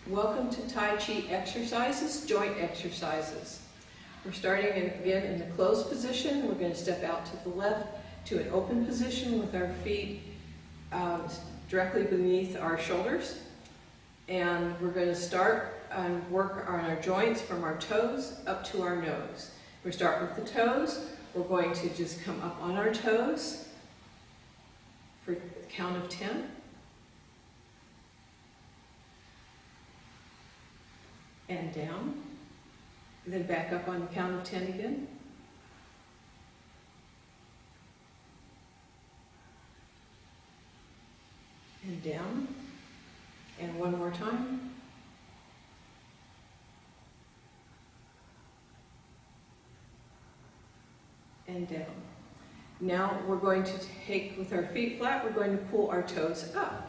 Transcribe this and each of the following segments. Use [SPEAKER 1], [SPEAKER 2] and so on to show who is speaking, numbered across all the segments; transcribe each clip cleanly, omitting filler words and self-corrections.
[SPEAKER 1] Welcome to Tai Chi exercises, joint exercises. We're starting again in the closed position. We're going to step out to the left to an open position with our feet directly beneath our shoulders. And we're going to start and work on our joints from our toes up to our nose. We start with the toes. We're going to just come up on our toes for a count of 10. And down, and then back up on the count of 10 again. And down, and one more time. And down. Now we're going to take, with our feet flat, we're going to pull our toes up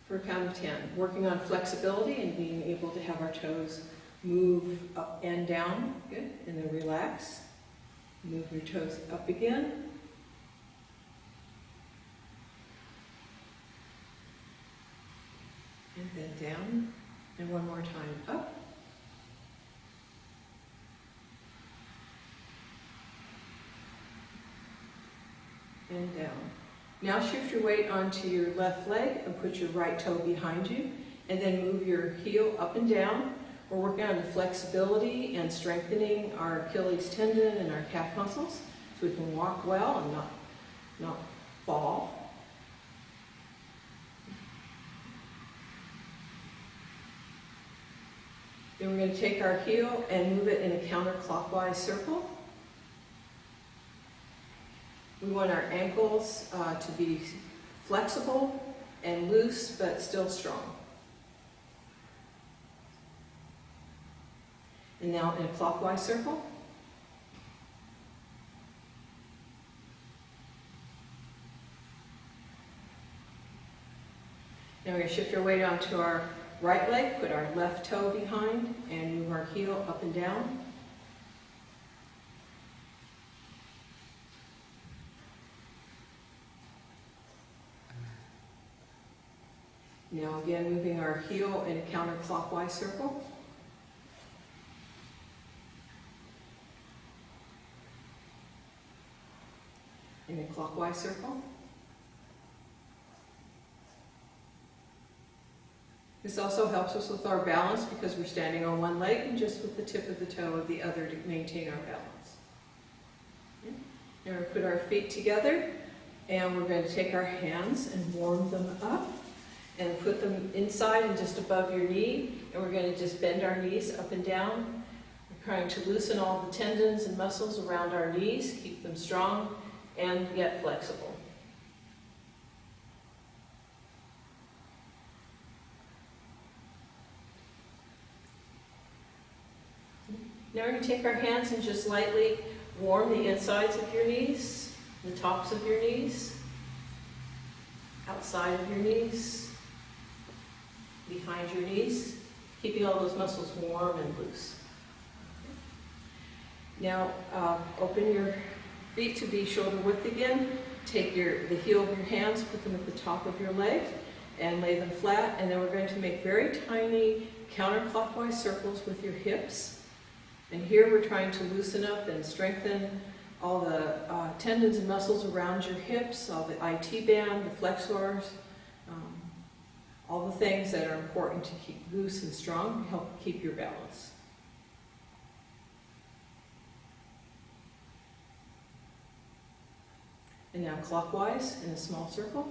[SPEAKER 1] for a count of 10, working on flexibility and being able to have our toes move up and down. Good. And then relax. Move your toes up again. And then down. And one more time up. And down. Now shift your weight onto your left leg and put your right toe behind you, and then move your heel up and down. We're working on the flexibility and strengthening our Achilles tendon and our calf muscles so we can walk well and not fall. Then we're going to take our heel and move it in a counterclockwise circle. We want our ankles to be flexible and loose, but still strong. And now in a clockwise circle. Now we're going to shift our weight onto our right leg, put our left toe behind, and move our heel up and down. Now again, moving our heel in a counterclockwise circle. In a clockwise circle. This also helps us with our balance because we're standing on one leg and just with the tip of the toe of the other to maintain our balance. Okay. Now we put our feet together and we're going to take our hands and warm them up. And put them inside and just above your knee. And we're going to just bend our knees up and down. We're trying to loosen all the tendons and muscles around our knees, keep them strong and yet flexible. Now we're going to take our hands and just lightly warm the insides of your knees, the tops of your knees, outside of your knees, behind your knees, keeping all those muscles warm and loose. Now open your feet to be shoulder width again. Take the heel of your hands, put them at the top of your legs, and lay them flat. And then we're going to make very tiny counterclockwise circles with your hips. And here we're trying to loosen up and strengthen all the tendons and muscles around your hips, all the IT band, the flexors, all the things that are important to keep loose and strong, help keep your balance. And now clockwise in a small circle.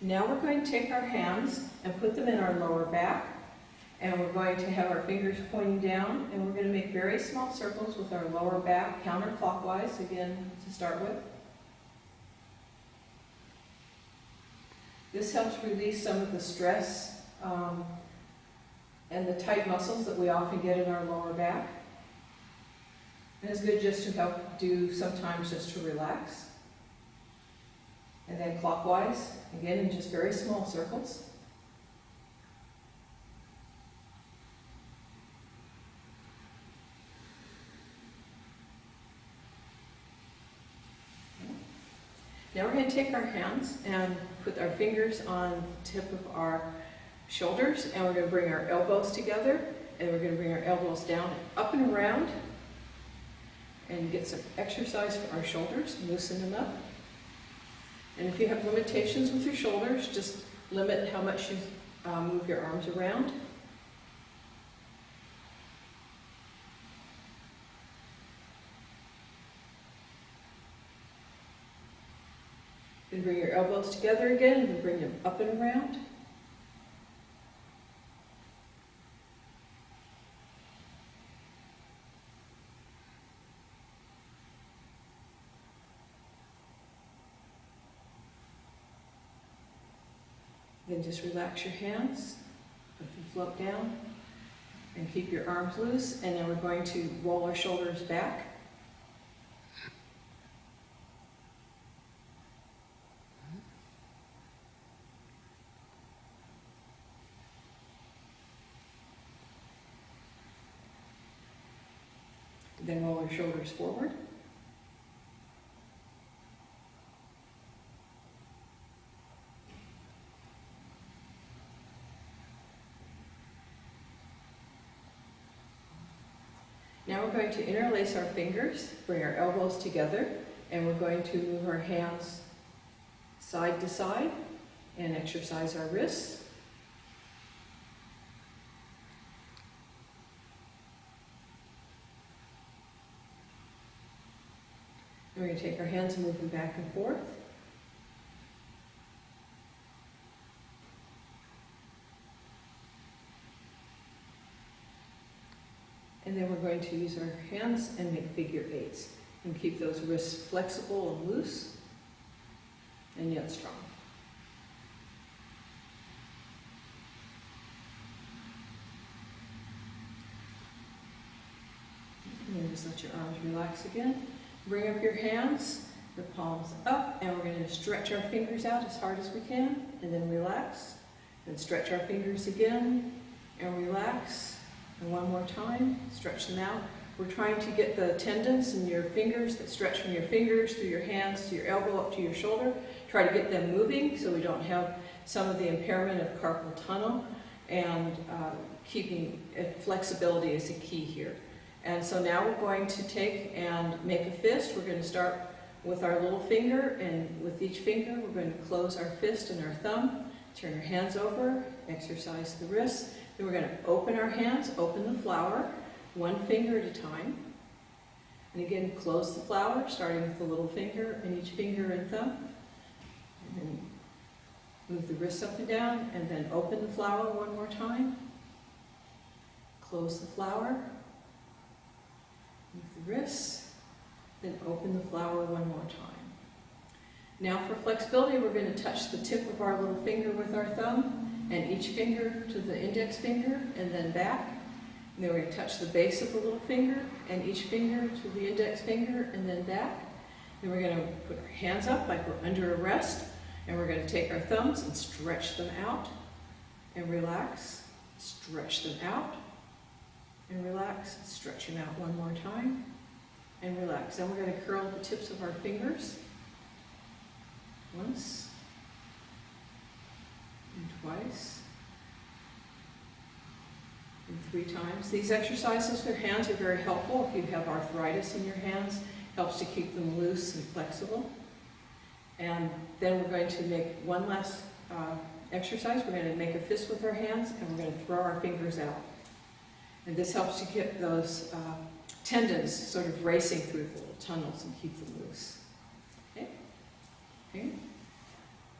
[SPEAKER 1] Now we're going to take our hands and put them in our lower back. And we're going to have our fingers pointing down, and we're going to make very small circles with our lower back, counterclockwise, again, to start with. This helps release some of the stress and the tight muscles that we often get in our lower back. And it's good just to help do sometimes just to relax. And then clockwise, again, in just very small circles. Now we're going to take our hands and put our fingers on the tip of our shoulders, and we're going to bring our elbows together, and we're going to bring our elbows down, up and around, and get some exercise for our shoulders, loosen them up. And if you have limitations with your shoulders, just limit how much you move your arms around. Then bring your elbows together again, and bring them up and around. Then just relax your hands, let them float down, and keep your arms loose. And then we're going to roll our shoulders back. Then roll your shoulders forward. Now we're going to interlace our fingers, bring our elbows together, and we're going to move our hands side to side and exercise our wrists. And we're going to take our hands and move them back and forth. And then we're going to use our hands and make figure eights and keep those wrists flexible and loose and yet strong. And then just let your arms relax again. Bring up your hands, your palms up, and we're going to stretch our fingers out as hard as we can, and then relax. And stretch our fingers again, and relax. And one more time, stretch them out. We're trying to get the tendons in your fingers that stretch from your fingers through your hands to your elbow up to your shoulder. Try to get them moving so we don't have some of the impairment of carpal tunnel, and keeping flexibility is a key here. And so now we're going to take and make a fist. We're going to start with our little finger, and with each finger we're going to close our fist and our thumb, turn our hands over, exercise the wrists. Then we're going to open our hands, open the flower, one finger at a time. And again, close the flower, starting with the little finger and each finger and thumb. And then move the wrists up and down, and then open the flower one more time. Close the flower. Move the wrists, then open the flower one more time. Now for flexibility, we're going to touch the tip of our little finger with our thumb, and each finger to the index finger, and then back. And then we're going to touch the base of the little finger, and each finger to the index finger, and then back. Then we're going to put our hands up like we're under a rest, and we're going to take our thumbs and stretch them out, and relax. Stretch them out, and relax. Stretch them out one more time, and relax. Then we're going to curl the tips of our fingers. Once, and twice, and 3 times. These exercises for hands are very helpful if you have arthritis in your hands. Helps to keep them loose and flexible. And then we're going to make one last exercise. We're going to make a fist with our hands, and we're going to throw our fingers out. And this helps to get those tendons sort of racing through the little tunnels and keep them loose. Okay? Okay.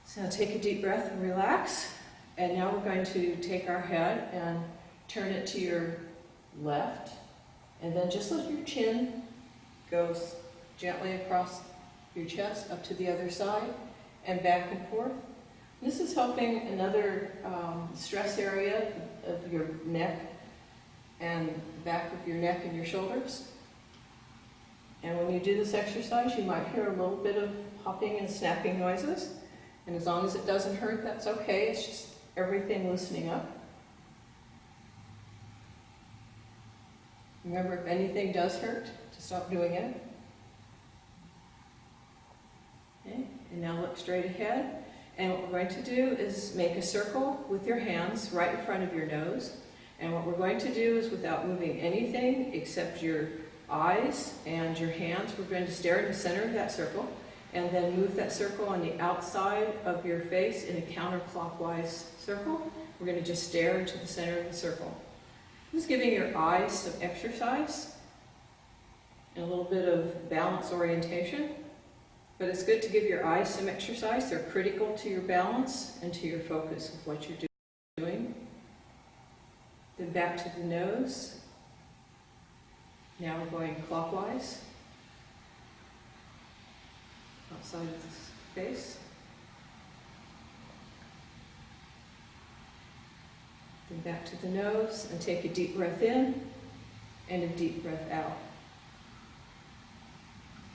[SPEAKER 1] So now take a deep breath and relax. And now we're going to take our head and turn it to your left. And then just let your chin go gently across your chest up to the other side and back and forth. This is helping another stress area of your neck and back of your neck and your shoulders. And when you do this exercise, you might hear a little bit of popping and snapping noises. And as long as it doesn't hurt, that's okay. It's just everything loosening up. Remember, if anything does hurt, to stop doing it. Okay. And now look straight ahead. And what we're going to do is make a circle with your hands right in front of your nose. And what we're going to do is, without moving anything except your eyes and your hands, we're going to stare in the center of that circle and then move that circle on the outside of your face in a counterclockwise circle. We're going to just stare into the center of the circle. Just giving your eyes some exercise and a little bit of balance orientation. But it's good to give your eyes some exercise. They're critical to your balance and to your focus of what you're doing. Then back to the nose. Now we're going clockwise. Outside of the face. Then back to the nose and take a deep breath in and a deep breath out.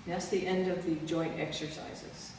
[SPEAKER 1] That's the end of the joint exercises.